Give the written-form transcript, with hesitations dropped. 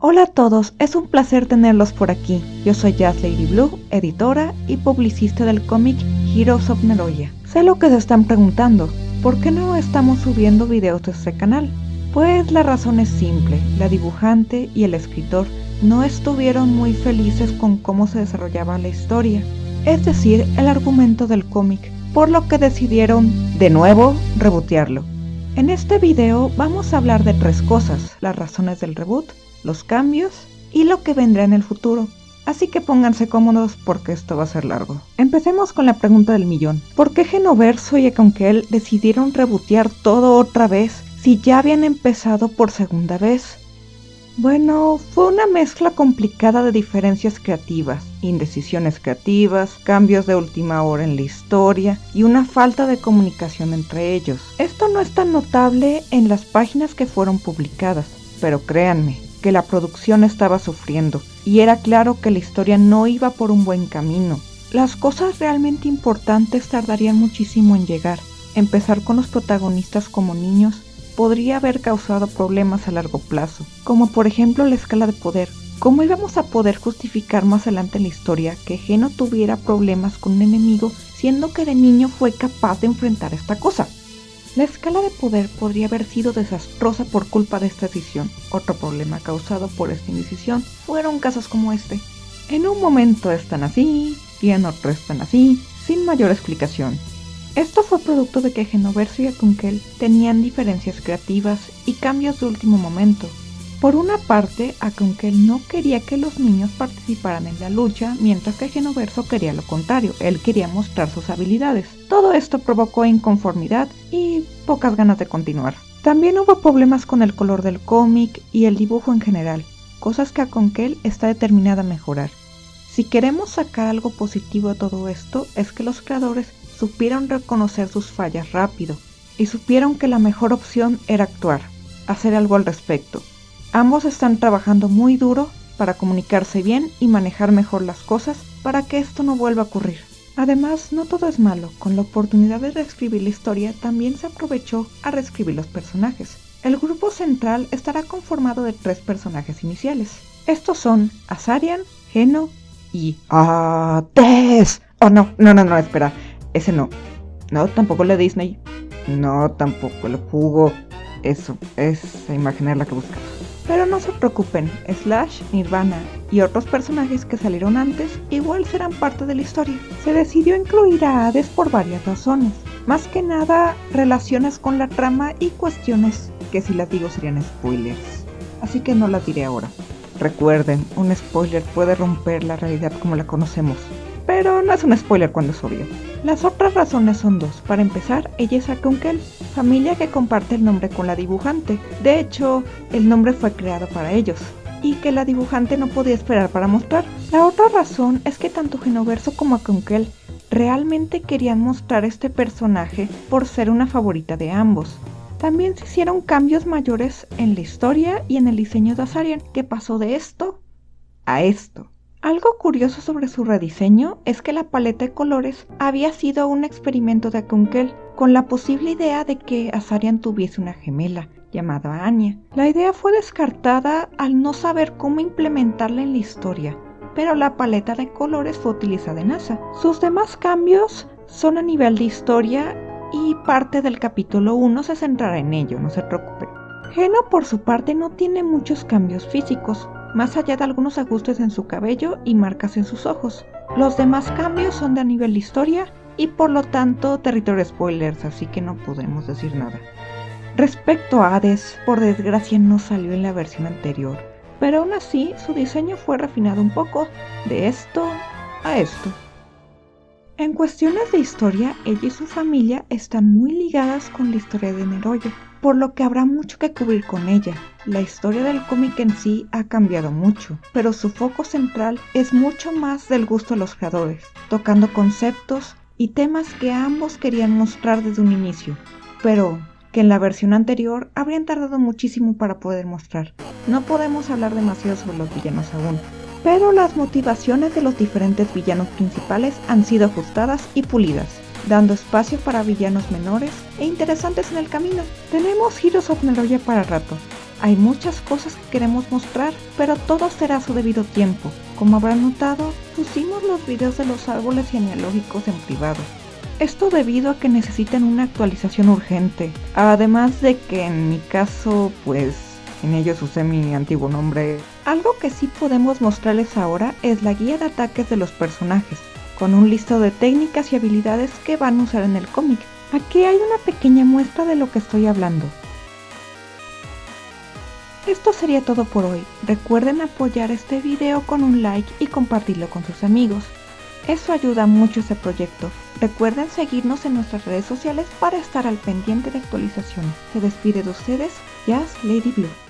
Hola a todos, es un placer tenerlos por aquí. Yo soy Jazz Lady Blue, editora y publicista del cómic Heroes of Neroya. Sé lo que se están preguntando, ¿por qué no estamos subiendo videos de este canal? Pues la razón es simple, la dibujante y el escritor no estuvieron muy felices con cómo se desarrollaba la historia, es decir, el argumento del cómic, por lo que decidieron, de nuevo, rebootearlo. En este video vamos a hablar de 3 cosas, las razones del reboot, los cambios y lo que vendrá en el futuro. Así que pónganse cómodos porque esto va a ser largo. Empecemos con la pregunta del millón. ¿Por qué Genoverso y Econquel decidieron rebootear todo otra vez si ya habían empezado por segunda vez? Bueno, fue una mezcla complicada de diferencias creativas, indecisiones creativas, cambios de última hora en la historia y una falta de comunicación entre ellos. Esto no es tan notable en las páginas que fueron publicadas, pero créanme que la producción estaba sufriendo y era claro que la historia no iba por un buen camino. Las cosas realmente importantes tardarían muchísimo en llegar. Empezar con los protagonistas como niños podría haber causado problemas a largo plazo, como por ejemplo la escala de poder. ¿Cómo íbamos a poder justificar más adelante en la historia que Geno tuviera problemas con un enemigo siendo que de niño fue capaz de enfrentar esta cosa? La escala de poder podría haber sido desastrosa por culpa de esta decisión. Otro problema causado por esta indecisión fueron casos como este. En un momento están así, y en otro están así, sin mayor explicación. Esto fue producto de que Genoverso y Econquel tenían diferencias creativas y cambios de último momento. Por una parte, Econquel no quería que los niños participaran en la lucha, mientras que Genoverso quería lo contrario, él quería mostrar sus habilidades. Todo esto provocó inconformidad y pocas ganas de continuar. También hubo problemas con el color del cómic y el dibujo en general, cosas que Econquel está determinada a mejorar. Si queremos sacar algo positivo de todo esto, es que los creadores supieron reconocer sus fallas rápido y supieron que la mejor opción era actuar, hacer algo al respecto. Ambos están trabajando muy duro para comunicarse bien y manejar mejor las cosas para que esto no vuelva a ocurrir. Además, no todo es malo. Con la oportunidad de reescribir la historia, también se aprovechó a reescribir los personajes. El grupo central estará conformado de 3 personajes iniciales. Estos son Azarian, Geno y Hades. Oh, no, espera. Ese no. No, tampoco el de Disney. No, tampoco el jugo. Eso, esa imagen es la que buscaba. Pero no se preocupen, Slash, Nirvana y otros personajes que salieron antes igual serán parte de la historia. Se decidió incluir a Hades por varias razones, más que nada relaciones con la trama y cuestiones que si las digo serían spoilers, así que no las diré ahora. Recuerden, un spoiler puede romper la realidad como la conocemos, pero no es un spoiler cuando es obvio. Las otras razones son 2. Para empezar, ella es Econquel, familia que comparte el nombre con la dibujante. De hecho, el nombre fue creado para ellos, y que la dibujante no podía esperar para mostrar. La otra razón es que tanto Genoverso como Econquel realmente querían mostrar este personaje por ser una favorita de ambos. También se hicieron cambios mayores en la historia y en el diseño de Azarian, que pasó de esto a esto. Algo curioso sobre su rediseño es que la paleta de colores había sido un experimento de Econquel, con la posible idea de que Azarian tuviese una gemela llamada Anya. La idea fue descartada al no saber cómo implementarla en la historia, pero la paleta de colores fue utilizada en Asa. Sus demás cambios son a nivel de historia y parte del capítulo 1 se centrará en ello, no se preocupen. Geno por su parte no tiene muchos cambios físicos, más allá de algunos ajustes en su cabello y marcas en sus ojos. Los demás cambios son de a nivel de historia y por lo tanto territorio spoilers, así que no podemos decir nada. Respecto a Hades, por desgracia no salió en la versión anterior, pero aún así su diseño fue refinado un poco de esto a esto. En cuestiones de historia, ella y su familia están muy ligadas con la historia de Neroya, por lo que habrá mucho que cubrir con ella. La historia del cómic en sí ha cambiado mucho, pero su foco central es mucho más del gusto de los creadores, tocando conceptos y temas que ambos querían mostrar desde un inicio, pero que en la versión anterior habrían tardado muchísimo para poder mostrar. No podemos hablar demasiado sobre los villanos aún, pero las motivaciones de los diferentes villanos principales han sido ajustadas y pulidas, dando espacio para villanos menores e interesantes en el camino. Tenemos Heroes of Neroya para rato, Hay muchas cosas que queremos mostrar, pero todo será a su debido tiempo. Como habrán notado, pusimos los videos de los árboles genealógicos en privado. Esto debido a que necesitan una actualización urgente, además de que en mi caso, pues, en ellos usé mi antiguo nombre. Algo que sí podemos mostrarles ahora es la guía de ataques de los personajes, con un listado de técnicas y habilidades que van a usar en el cómic. Aquí hay una pequeña muestra de lo que estoy hablando. Esto sería todo por hoy. Recuerden apoyar este video con un like y compartirlo con sus amigos. Eso ayuda mucho a este proyecto. Recuerden seguirnos en nuestras redes sociales para estar al pendiente de actualizaciones. Se despide de ustedes, Jazz Lady Blue.